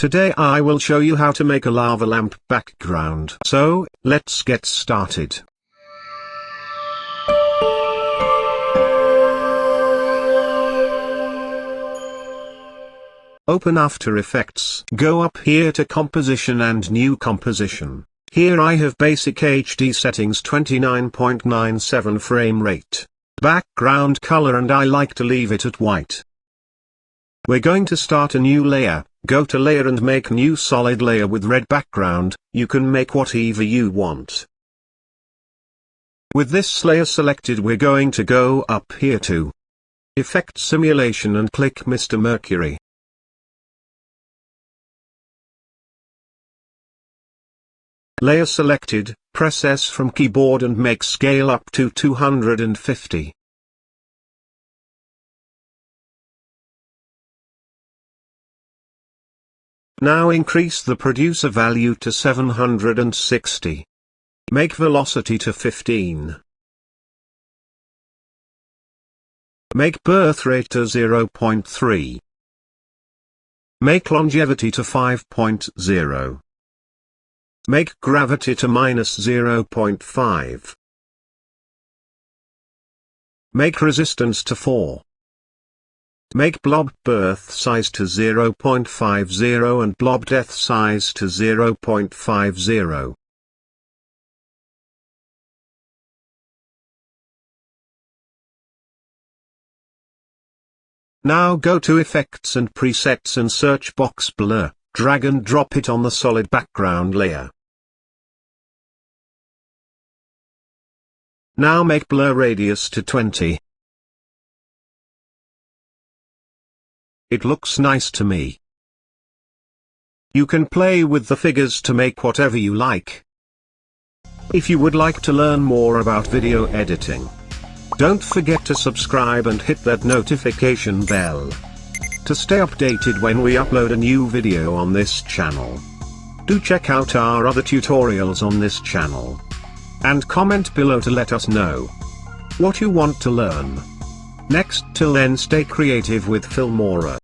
Today I will show you how to make a lava lamp background. So, let's get started. Open After Effects. Go up here to Composition and New Composition. Here I have basic HD settings 29.97 frame rate. Background color, and I like to leave it at white. We're going to start a new layer. Go to Layer and make new solid layer with red background. You can make whatever you want. With this layer selected, we're going to go up here to Effect Simulation and click Mr. Mercury. Layer selected, press S from keyboard and make scale up to 250. Now increase the producer value to 760. Make velocity to 15. Make birth rate to 0.3. Make longevity to 5.0. Make gravity to -0.5. Make resistance to 4. Make blob birth size to 0.50 and blob death size to 0.50. Now go to Effects and Presets and search box Blur. Drag and drop it on the solid background layer. Now make blur radius to 20. It looks nice to me. You can play with the figures to make whatever you like. If you would like to learn more about video editing, don't forget to subscribe and hit that notification bell to stay updated when we upload a new video on this channel. Do check out our other tutorials on this channel. And comment below to let us know what you want to learn next. Till then, stay creative with Filmora.